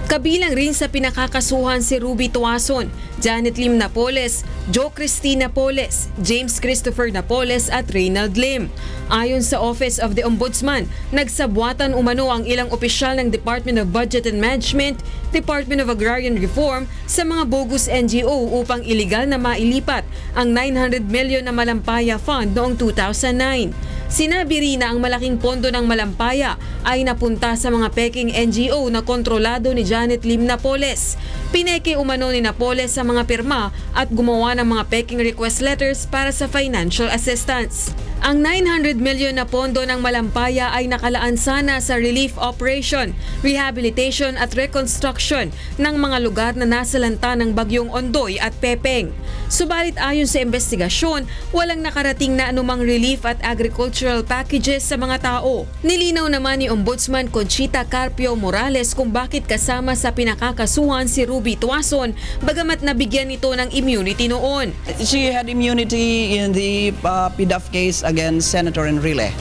Kabilang rin sa pinakakasuhan si Ruby Tuason, Janet Lim Napoles, Jo Cristina Napoles, James Christopher Napoles at Reynald Lim. Ayon sa Office of the Ombudsman, nagsabwatan umano ang ilang opisyal ng Department of Budget and Management, Department of Agrarian Reform sa mga bogus NGO upang iligal na mailipat ang 900 million na Malampaya Fund noong 2009. Sinabi rin na ang malaking pondo ng Malampaya ay napunta sa mga peking NGO na kontrolado ni Janet Lim Napoles. Pineke umano ni Napoles sa mga pirma at gumawa ng mga peking request letters para sa financial assistance. Ang 900 million na pondo ng Malampaya ay nakalaan sana sa relief operation, rehabilitation at reconstruction ng mga lugar na nasalanta ng bagyong Ondoy at Pepeng. Subalit ayon sa investigasyon, walang nakarating na anumang relief at agricultural packages sa mga tao. Nilinaw naman ni Ombudsman Conchita Carpio Morales kung bakit kasama sa pinakakasuhan si Ruby Tuason bagamat nabigyan ito ng immunity noon. She had immunity in the PDAF case against Senator Enrile,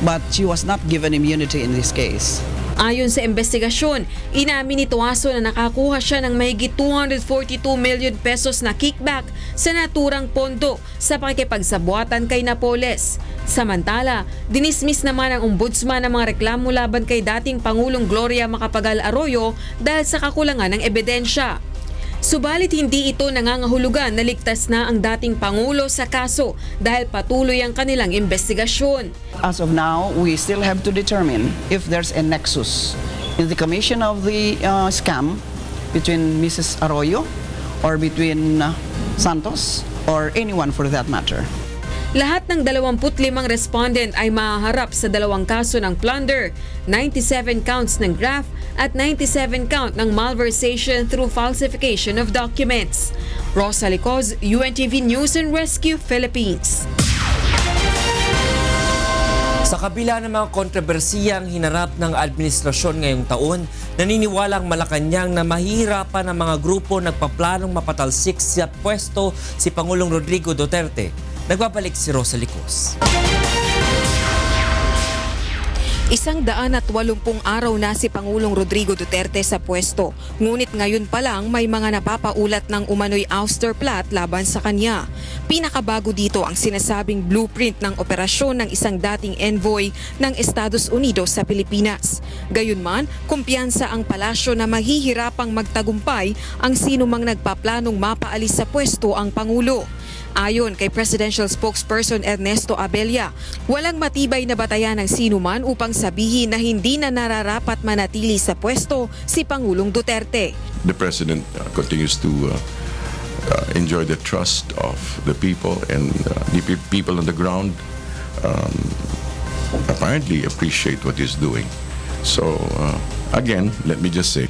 but she was not given immunity in this case. Ayon sa investigasyon, inamin ni Tuaso na nakakuha siya ng mahigit 242 million pesos na kickback sa naturang pondo sa pakikipagsabuatan kay Napoles. Samantala, dinismiss naman ang ombudsman ang mga reklamo laban kay dating Pangulong Gloria Macapagal Arroyo dahil sa kakulangan ng ebidensya. Subalit hindi ito nangangahulugan na ligtas na ang dating Pangulo sa kaso dahil patuloy ang kanilang investigasyon. As of now, we still have to determine if there's a nexus in the commission of the scam between Mrs. Arroyo or between Santos or anyone for that matter. Lahat ng 25 respondent ay mahaharap sa 2 kaso ng plunder, 97 counts ng graft at 97 count ng malversation through falsification of documents. Rosa Licoz, UNTV News and Rescue, Philippines. Sa kabila ng mga kontrobersiyang hinarap ng administrasyon ngayong taon, naniniwalang Malacanang na mahihirapan ang mga grupo nagpaplanong mapatalsik sa pwesto si Pangulong Rodrigo Duterte. Nagbabalik si Rosa Licoz. 180 araw na si Pangulong Rodrigo Duterte sa pwesto. Ngunit ngayon pa lang may mga napapaulat ng umano'y ouster plot laban sa kanya. Pinakabago dito ang sinasabing blueprint ng operasyon ng isang dating envoy ng Estados Unidos sa Pilipinas. Gayunman, kumpiyansa ang palasyo na mahihirapang magtagumpay ang sinumang nagpaplanong mapaalis sa pwesto ang Pangulo. Ayon kay Presidential Spokesperson Ernesto Abella, walang matibay na batayan ng sinuman upang sabihin na hindi na nararapat manatili sa pwesto si Pangulong Duterte. The President continues to enjoy the trust of the people, and the people on the ground apparently appreciate what he's doing. So again, let me just say,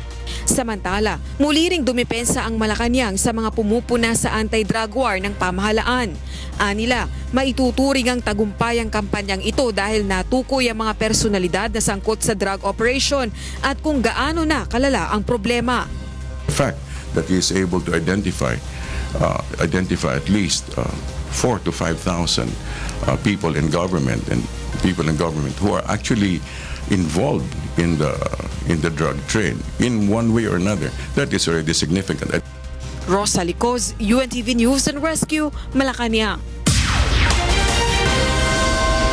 samantala, muli ring dumipensa ang Malacanang sa mga pumupuna sa anti-drug war ng pamahalaan. Anila, maituturing ang tagumpay ang kampanyang ito dahil natukoy ang mga personalidad na sangkot sa drug operation at kung gaano na kalala ang problema. The fact that he is able to identify at least 4,000 to 5,000 people in government who are actually involved in the drug trade in one way or another, that is already significant. Rosa Licoz, UNTV News and Rescue, Malacanang.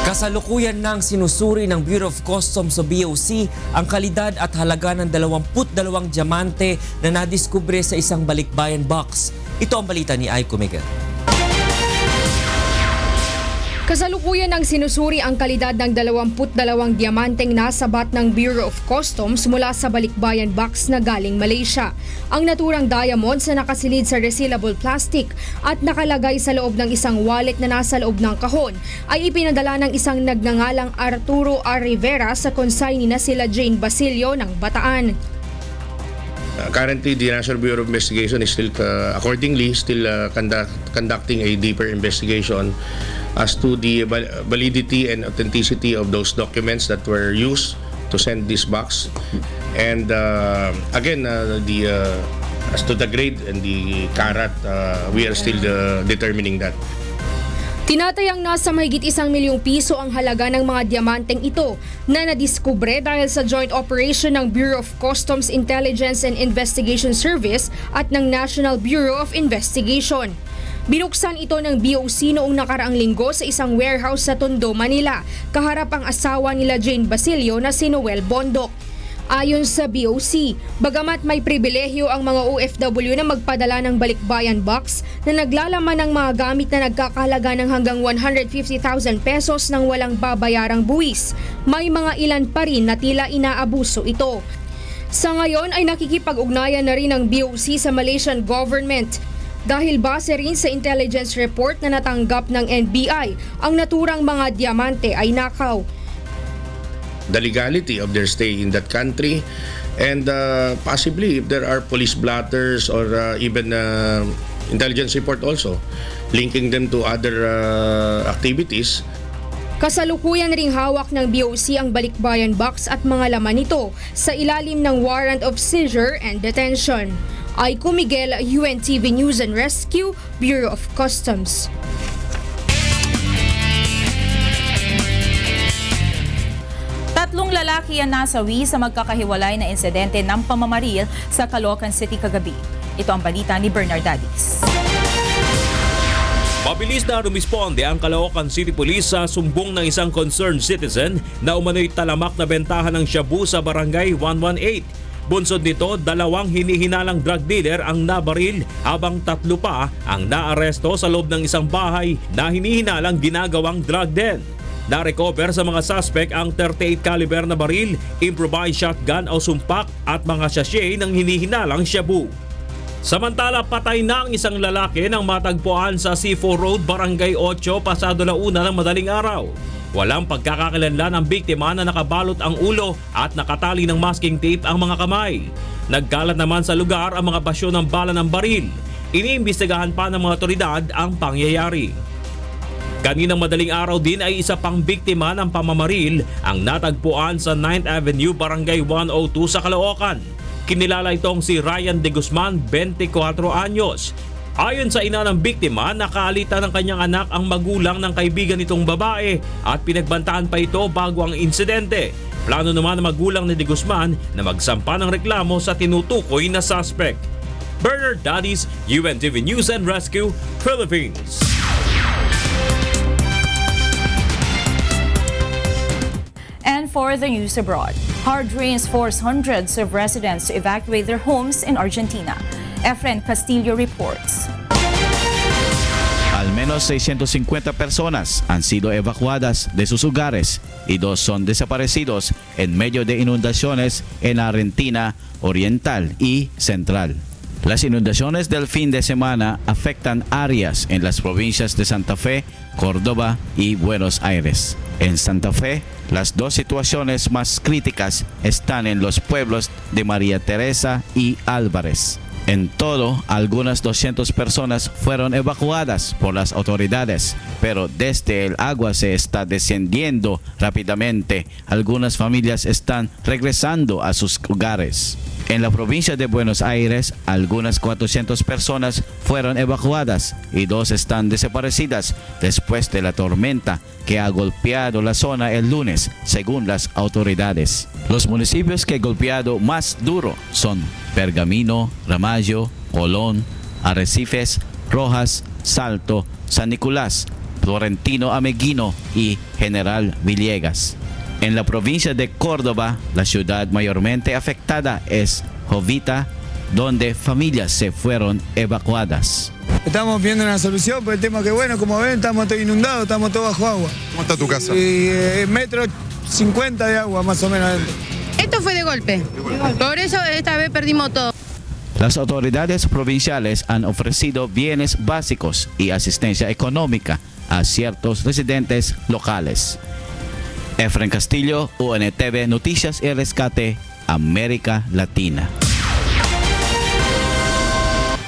Kasalukuyan nang sinusuri ng Bureau of Customs o BOC ang kalidad at halaga ng 22 diamante na nadiskubre sa isang balikbayan box. Ito ang balita ni Aiko Miguel. Kasalukuyan ang sinusuri ang kalidad ng 22 diamanteng nasabat ng Bureau of Customs mula sa balikbayan box na galing Malaysia. Ang naturang diamonds na nakasilid sa resealable plastic at nakalagay sa loob ng isang wallet na nasa loob ng kahon ay ipinadala ng isang nagngangalang Arturo R. Rivera sa consignee na sila Jane Basilio ng Bataan. Currently, the National Bureau of Investigation is still conducting a deeper investigation as to the validity and authenticity of those documents that were used to send this box. And again, as to the grade and the carat, we are still determining that. Tinatayang nasa mahigit 1 milyong piso ang halaga ng mga diamanteng ito na nadiskubre dahil sa joint operation ng Bureau of Customs Intelligence and Investigation Service at ng National Bureau of Investigation. Binuksan ito ng BOC noong nakaraang linggo sa isang warehouse sa Tondo, Manila, kaharap ang asawa nila Jane Basilio na si Noel Bondok. Ayon sa BOC, bagamat may pribilehyo ang mga OFW na magpadala ng balikbayan box na naglalaman ng mga gamit na nagkakahalaga ng hanggang 150,000 pesos nang walang babayarang buwis, may mga ilan pa rin na tila inaabuso ito. Sa ngayon ay nakikipag-ugnayan na rin ng BOC sa Malaysian government dahil base rin sa intelligence report na natanggap ng NBI, ang naturang mga diamante ay nakaw. The legality of their stay in that country, and possibly if there are police blotters or even intelligence report also linking them to other activities. Kasalukuyan ring hawak ng BOC ang balikbayan box at mga laman nito sa ilalim ng warrant of seizure and detention. Aiko Miguel, UNTV News and Rescue, Bureau of Customs. Tatlong lalaki ang nasawi sa magkakahiwalay na insidente ng pamamaril sa Caloocan City kagabi. Ito ang balita ni Bernard Dadis. Mabilis na rumisponde ang Caloocan City Police sa sumbong ng isang concerned citizen na umano'y talamak na bentahan ng shabu sa barangay 118. Bunsod nito, 2 hinihinalang drug dealer ang nabaril habang 3 pa ang naaresto sa loob ng isang bahay na hinihinalang ginagawang drug den. Na-recover sa mga suspect ang 38 caliber na baril, improvised shotgun o sumpak at mga sachet ng hinihinalang shabu. Samantala, patay na ang isang lalaki nang matagpuan sa C4 Road, Barangay 8, pasado 1 ng madaling araw. Walang pagkakakilanlan ang biktima na nakabalot ang ulo at nakatali ng masking tape ang mga kamay. Nagkalat naman sa lugar ang mga basyo ng bala ng baril. Iniimbestigahan pa ng mga otoridad ang pangyayari. Kaninang madaling araw din ay isa pang biktima ng pamamaril ang natagpuan sa 9th Avenue, Barangay 102 sa Caloocan. Kinilala itong si Ryan De Guzman, 24 anyos. Ayon sa ina ng biktima, nakaalita ng kanyang anak ang magulang ng kaibigan nitong babae at pinagbantaan pa ito bago ang insidente. Plano naman ng magulang ni De Guzman na magsampa ng reklamo sa tinutukoy na suspect. Bernard Dadis, UNTV News and Rescue, Philippines. And for the news abroad, hard rains force hundreds of residents to evacuate their homes in Argentina. Efren Castillo reports. Al menos 650 personas han sido evacuadas de sus hogares y 2 son desaparecidos en medio de inundaciones en Argentina Oriental y Central. Las inundaciones del fin de semana afectan áreas en las provincias de Santa Fe, Córdoba y Buenos Aires. En Santa Fe, las 2 situaciones más críticas están en los pueblos de María Teresa y Álvarez. En todo, algunas 200 personas fueron evacuadas por las autoridades, pero desde el agua se está descendiendo rápidamente. Algunas familias están regresando a sus hogares. En la provincia de Buenos Aires, algunas 400 personas fueron evacuadas y 2 están desaparecidas después de la tormenta que ha golpeado la zona el lunes, según las autoridades. Los municipios que ha golpeado más duro son Pergamino, Ramallo, Colón, Arrecifes, Rojas, Salto, San Nicolás, Florentino Ameghino y General Villegas. En la provincia de Córdoba, la ciudad mayormente afectada es Jovita, donde familias se fueron evacuadas. Estamos viendo una solución por el tema que, bueno, como ven, estamos todos inundados, estamos todos bajo agua. ¿Cómo está tu casa? Metro 50 de agua, más o menos adentro. Esto fue de golpe. Por eso esta vez perdimos todo. Las autoridades provinciales han ofrecido bienes básicos y asistencia económica a ciertos residentes locales. Efren Castillo, UNTV Noticias y Rescate, América Latina.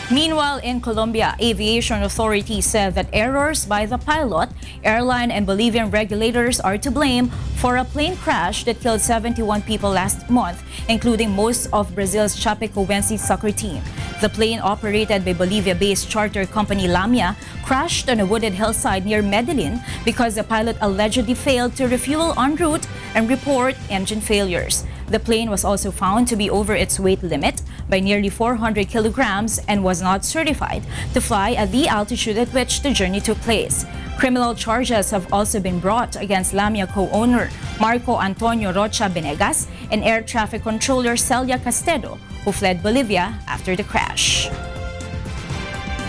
Meanwhile, in Colombia, aviation authorities said that errors by the pilot, airline, and Bolivian regulators are to blame for a plane crash that killed 71 people last month, including most of Brazil's Chapecoense soccer team. The plane, operated by Bolivia-based charter company Lamia, crashed on a wooded hillside near Medellin because the pilot allegedly failed to refuel en route and report engine failures. The plane was also found to be over its weight limit by nearly 400 kilograms and was not certified to fly at the altitude at which the journey took place. Criminal charges have also been brought against Lamia co-owner Marco Antonio Rocha Benegas and air traffic controller Celia Castedo, who fled Bolivia after the crash.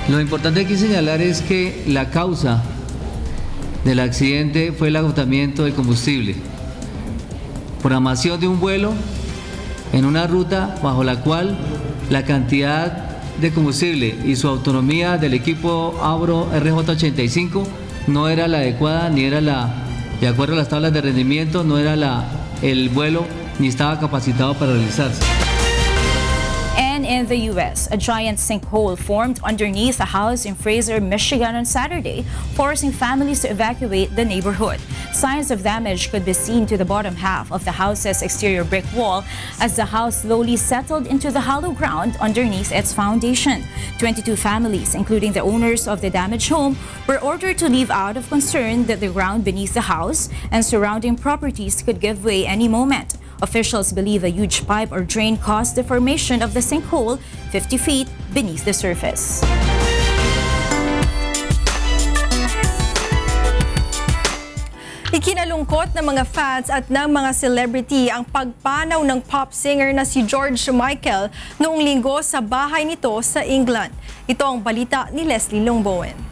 Lo importante que señalar es que la causa del accidente fue el agotamiento del combustible. Programación de un vuelo en una ruta bajo la cual la cantidad de combustible y su autonomía del equipo Avro RJ85 no era la adecuada, ni era de acuerdo a las tablas de rendimiento, no era el vuelo ni estaba capacitado para realizarse. And in the U.S., a giant sinkhole formed underneath a house in Fraser, Michigan on Saturday, forcing families to evacuate the neighborhood. Signs of damage could be seen to the bottom half of the house's exterior brick wall as the house slowly settled into the hollow ground underneath its foundation. 22 families, including the owners of the damaged home, were ordered to leave out of concern that the ground beneath the house and surrounding properties could give way any moment. Officials believe a huge pipe or drain caused the formation of the sinkhole 50 feet beneath the surface. Ikinalungkot ng mga fans at ng mga celebrity ang pagpanaw ng pop singer na si George Michael noong linggo sa bahay nito sa England. Ito ang balita ni Leslie Longbowen.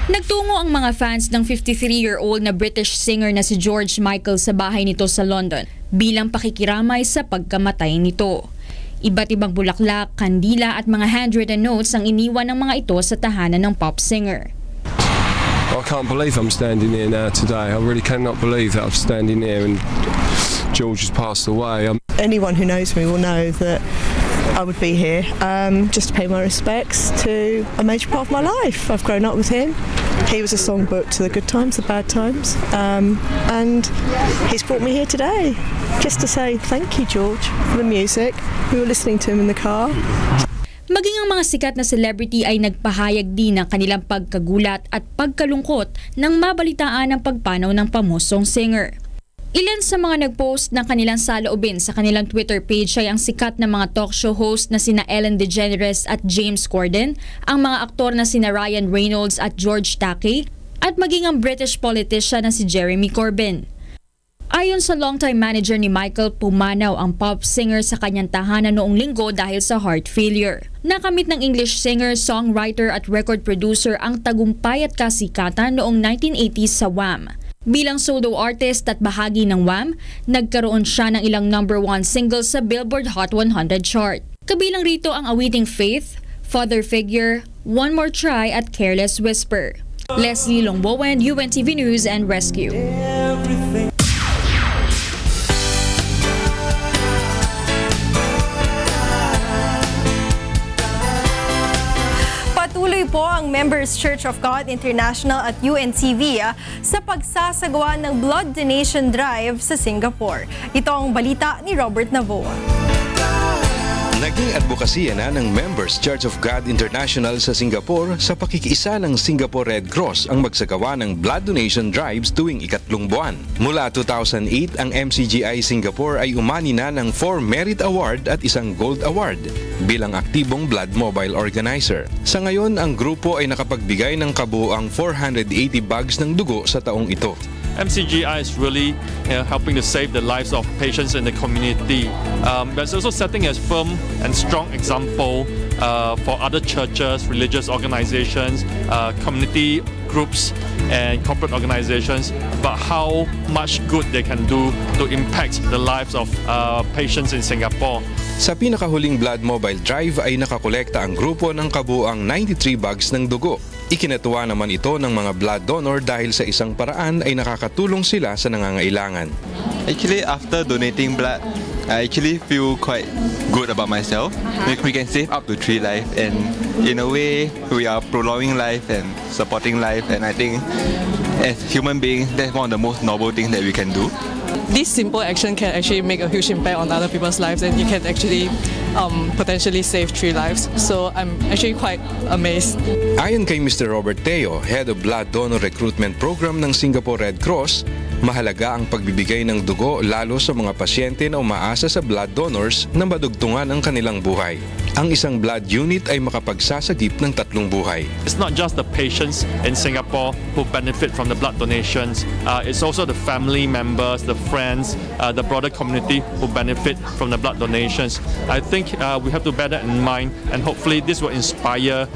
Nagtungo ang mga fans ng 53-year-old na British singer na si George Michael sa bahay nito sa London bilang pakikiramay sa pagkamatay nito. Iba't ibang bulaklak, kandila at mga handwritten notes ang iniwan ng mga ito sa tahanan ng pop singer. I can't believe I'm standing here now today. I really cannot believe that I'm standing here and George has passed away. Anyone who knows me will know that I would be here just to pay my respects to a major part of my life. I've grown up with him. He was a songbook to the good times, the bad times, and he's brought me here today just to say thank you, George, for the music. We were listening to him in the car. Maging ang mga sikat na celebrity ay nagpahayag din ng kanilang pagkagulat at pagkalungkot nang mabalitaan ang pagpanaw ng pamosong singer. Ilan sa mga nagpost ng kanilang saloobin sa kanilang Twitter page ay ang sikat na mga talk show host na sina Ellen DeGeneres at James Corden, ang mga aktor na sina Ryan Reynolds at George Takei, at maging ang British politician na si Jeremy Corbyn. Ayon sa longtime manager ni Michael, pumanaw ang pop singer sa kanyang tahanan noong linggo dahil sa heart failure. Nakamit ng English singer, songwriter at record producer ang tagumpay at kasikatan noong 1980s sa Wham! Bilang solo artist at bahagi ng Wham!, nagkaroon siya ng ilang #1 singles sa Billboard Hot 100 chart. Kabilang rito ang awiting Faith, Father Figure, One More Try at Careless Whisper. Leslie Longbowen, UNTV News and Rescue. Patuloy po ang Members Church of God International at UNTV sa pagsasagawa ng blood donation drive sa Singapore. Ito ang balita ni Robert Navoa. Naging advokasya na ng Members Church of God International sa Singapore sa pakikiisa ng Singapore Red Cross ang magsagawa ng blood donation drives tuwing ikatlong buwan. Mula 2008, ang MCGI Singapore ay umani na ng 4 Merit Award at isang Gold Award bilang aktibong blood mobile organizer. Sa ngayon, ang grupo ay nakapagbigay ng kabuuang 480 bags ng dugo sa taong ito. MCGI is really helping to save the lives of patients in the community. But it's also setting a firm and strong example for other churches, religious organizations, community groups and corporate organizations about how much good they can do to impact the lives of patients in Singapore. Sa pinakahuling blood mobile drive ay nakakolekta ang grupo ng kabuuang 93 bags ng dugo. Ikinatuwa naman ito ng mga blood donor dahil sa isang paraan ay nakakatulong sila sa nangangailangan. Actually, after donating blood, I actually feel quite good about myself. We can save up to 3 lives, and in a way, we are prolonging life and supporting life, and I think as human beings, that's one of the most noble things that we can do. This simple action can actually make a huge impact on other people's lives, and you can actually potentially save 3 lives. So I'm actually quite amazed. Ayon kay Mr. Robert Teo, Head of Blood Donor Recruitment Program ng Singapore Red Cross, mahalaga ang pagbibigay ng dugo lalo sa mga pasyente na umaasa sa blood donors na madugtungan ang kanilang buhay. Ang isang blood unit ay makapagsasagip ng 3 buhay. It's not just the patients in Singapore who benefit from the blood donations. It's also the family members, the friends, the broader community who benefit from the blood donations. I think we have to bear that in mind, and hopefully this will inspire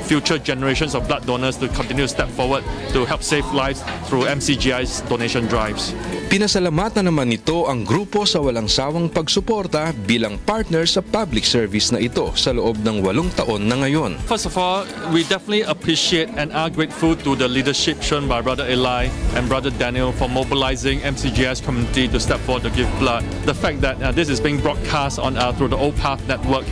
future generations of blood donors to continue to step forward to help save lives through MCGI's donation drives. Pinasalamatan naman nito ang grupo sa walang sawang pagsuporta bilang partner sa public service na ito sa loob ng 8 taon na ngayon. First of all, we definitely appreciate and are grateful to the leadership shown by Brother Eli and Brother Daniel for mobilizing MCGS community to step forward to give blood. The fact that this is being broadcast on through the OPATH network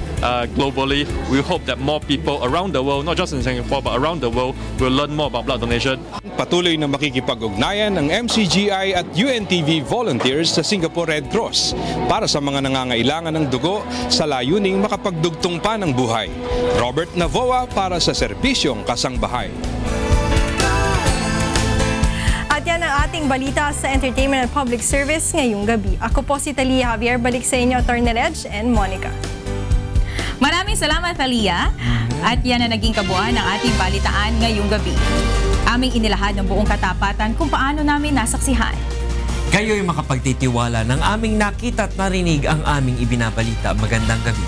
globally, we hope that more people around the world, not just in Singapore but around the world, will learn more about blood donation. Patuloy na makikipag-ugnayan ng MCGI at UNTV volunteers sa Singapore Red Cross para sa mga nangangailangan ng dugo sa layuning makapagdugtong pa ng buhay. Robert Navoa para sa Serbisyong Kasangbahay. At yan ang ating balita sa Entertainment and Public Service ngayong gabi. Ako po si Talia Javier. Balik sa inyo, Atty. Reg and Monica. Maraming salamat, Talia. At yan ang naging kabuuan ng ating balitaan ngayong gabi. Aming inilahad ng buong katapatan kung paano namin nasaksihan. Kayo'y makapagtitiwala ng aming nakita at narinig ang aming ibinabalita. Magandang gabi.